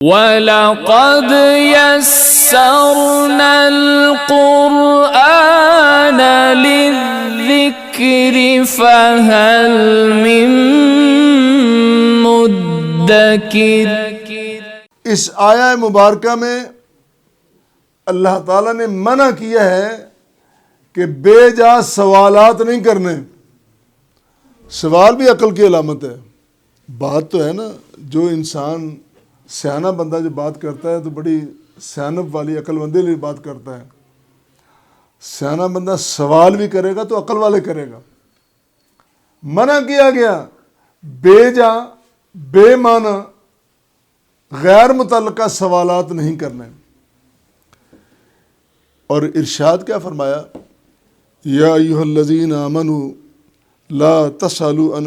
وَلَقَدْ يَسَّرْنَا الْقُرْآنَ لِلذِّكْرِ فَهَلْ مِن مُدَّكِرٍ۔ اس آیہ مبارکہ میں اللہ تعالیٰ نے منع کیا ہے کہ بے جا سوالات نہیں کرنے۔ سوال بھی عقل کی علامت ہے۔ بات تو ہے نا، جو انسان سیانہ بندہ جو بات کرتا ہے تو بڑی سیانت والی عقل مندی والی بات کرتا ہے۔ سیانہ بندہ سوال بھی کرے گا تو عقل والے کرے گا۔ منع کیا گیا بے جا بے معنی غیر متعلقہ سوالات نہیں کرنے۔ اور ارشاد کیا فرمایا؟ یا ایھا الذین آمنوا لا تسألوا عن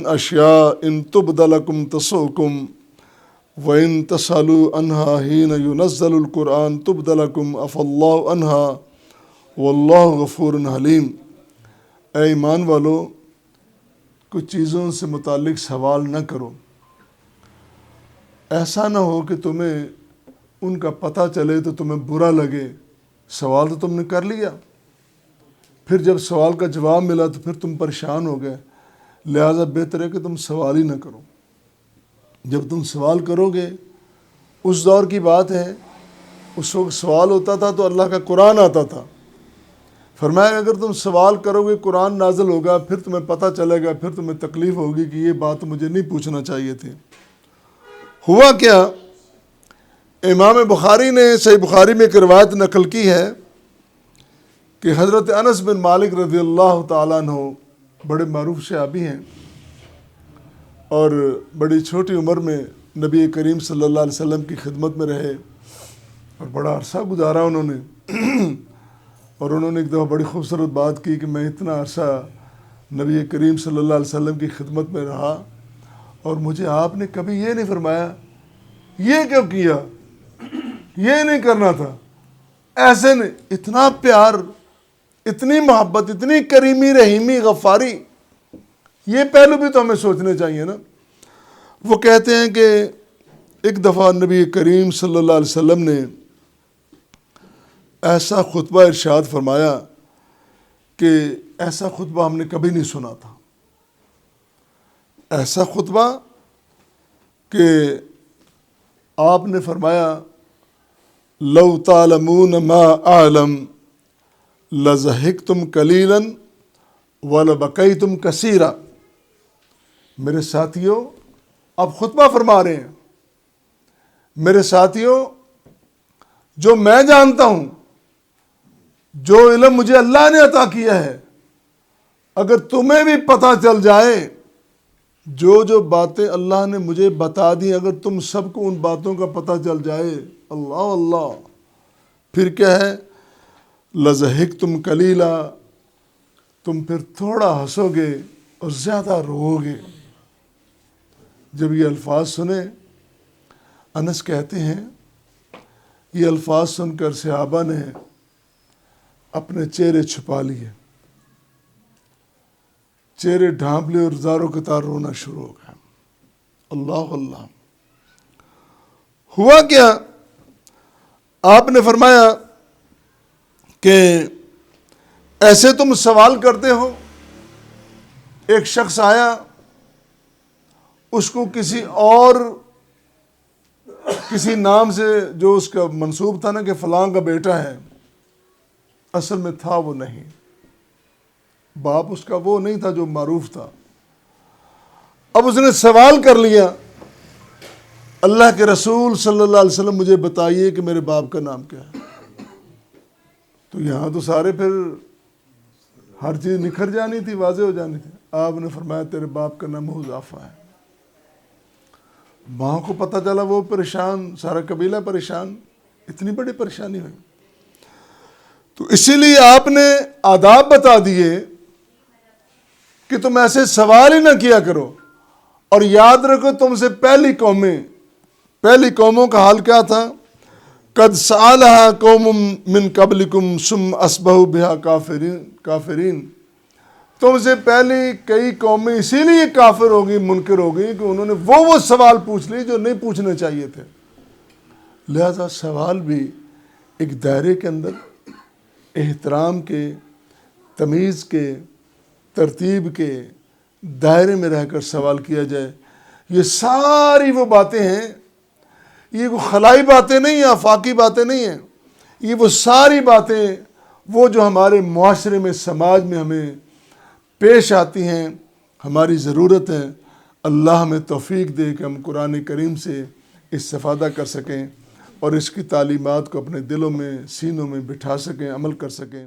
اشیاء ان تبد لکم تسؤکم وَإِن تَسْأَلُوا عَنْهَا حِينَ يُنَزَّلُ الْقُرْآنُ تُبْدَ لَكُمْ عَفَا اللَّهُ عَنْهَا وَاللَّهُ غَفُورٌ حَلِيمٌ۔ اے ایمان والو، کچھ چیزوں سے متعلق سوال نہ کرو، ایسا نہ ہو کہ تمہیں ان کا پتہ چلے تو تمہیں برا لگے۔ سوال تو تم نے کر لیا، پھر جب سوال کا جواب ملا تو پھر تم پریشان ہو گئے۔ لہٰذا بہتر ہے کہ تم سوال ہی نہ کرو۔ جب تم سوال کرو گے، اس دور کی بات ہے، اس وقت سوال ہوتا تھا تو اللہ کا قرآن آتا تھا۔ فرمایا اگر تم سوال کرو گے قرآن نازل ہوگا، پھر تمہیں پتہ چلے گا، پھر تمہیں تکلیف ہوگی کہ یہ بات مجھے نہیں پوچھنا چاہیے تھی۔ ہوا کیا؟ امام بخاری نے صحیح بخاری میں ایک روایت نقل کی ہے کہ حضرت انس بن مالک رضی اللہ تعالیٰ عنہ بڑے معروف صحابی ہیں، اور بڑی چھوٹی عمر میں نبی کریم صلی اللہ علیہ وسلم کی خدمت میں رہے اور بڑا عرصہ گزارا انہوں نے۔ اور انہوں نے ایک دفعہ بڑی خوبصورت بات کی کہ میں اتنا عرصہ نبی کریم صلی اللہ علیہ وسلم کی خدمت میں رہا اور مجھے آپ نے کبھی یہ نہیں فرمایا یہ کیوں کیا، یہ نہیں کرنا تھا، ایسے نہیں۔ اتنا پیار، اتنی محبت، اتنی کریمی رحیمی غفاری، یہ پہلو بھی تو ہمیں سوچنے چاہیے نا۔ وہ کہتے ہیں کہ ایک دفعہ نبی کریم صلی اللہ علیہ وسلم نے ایسا خطبہ ارشاد فرمایا کہ ایسا خطبہ ہم نے کبھی نہیں سنا تھا۔ ایسا خطبہ کہ آپ نے فرمایا لو تعلمون ما اعلم لضحکتم قلیلا ولبکیتم کثیرا۔ میرے ساتھیوں، آپ خطبہ فرما رہے ہیں، میرے ساتھیوں، جو میں جانتا ہوں، جو علم مجھے اللہ نے عطا کیا ہے، اگر تمہیں بھی پتہ چل جائے، جو جو باتیں اللہ نے مجھے بتا دی، اگر تم سب کو ان باتوں کا پتہ چل جائے، اللہ اللہ، پھر کیا ہے؟ لضحکتم قلیلا، تم پھر تھوڑا ہنسو گے اور زیادہ رو گے۔ جب یہ الفاظ سنے، انس کہتے ہیں یہ الفاظ سن کر صحابہ نے اپنے چہرے چھپا لیے، چہرے ڈھانپ لیے اور زاروں قطار رونا شروع ہو گیا۔ اللہ اللہ۔ ہوا کیا؟ آپ نے فرمایا کہ ایسے تم سوال کرتے ہو۔ ایک شخص آیا، اس کو کسی نام سے جو اس کا منسوب تھا نا کہ فلاں کا بیٹا ہے، اصل میں تھا وہ نہیں، باپ اس کا وہ نہیں تھا جو معروف تھا۔ اب اس نے سوال کر لیا، اللہ کے رسول صلی اللہ علیہ وسلم مجھے بتائیے کہ میرے باپ کا نام کیا ہے۔ تو یہاں تو سارے پھر ہر چیز نکھر جانی تھی، واضح ہو جانی تھی۔ آپ نے فرمایا تیرے باپ کا نام حذیفہ ہے۔ ماں کو پتہ چلا، وہ پریشان، سارا قبیلہ پریشان، اتنی بڑی پریشانی ہوئی۔ تو اسی لیے آپ نے آداب بتا دیے کہ تم ایسے سوال ہی نہ کیا کرو۔ اور یاد رکھو، تم سے پہلی قوموں کا حال کیا تھا؟ قد سألها قوم من قبلکم ثم اصبحوا بها کافرین۔ تم سے پہلی کئی قومیں اسی لیے کافر ہو گئی، منکر ہو گئی کہ انہوں نے وہ سوال پوچھ لی جو نہیں پوچھنے چاہیے تھے۔ لہذا سوال بھی ایک دائرے کے اندر احترام کے، تمیز کے، ترتیب کے دائرے میں رہ کر سوال کیا جائے۔ یہ ساری وہ باتیں ہیں، یہ وہ خلائی باتیں نہیں ہیں، آفاقی باتیں نہیں ہیں، یہ وہ ساری باتیں وہ جو ہمارے معاشرے میں، سماج میں ہمیں پیش آتی ہیں، ہماری ضرورت ہے۔ اللہ ہمیں توفیق دے کہ ہم قرآن کریم سے استفادہ کر سکیں اور اس کی تعلیمات کو اپنے دلوں میں، سینوں میں بٹھا سکیں، عمل کر سکیں۔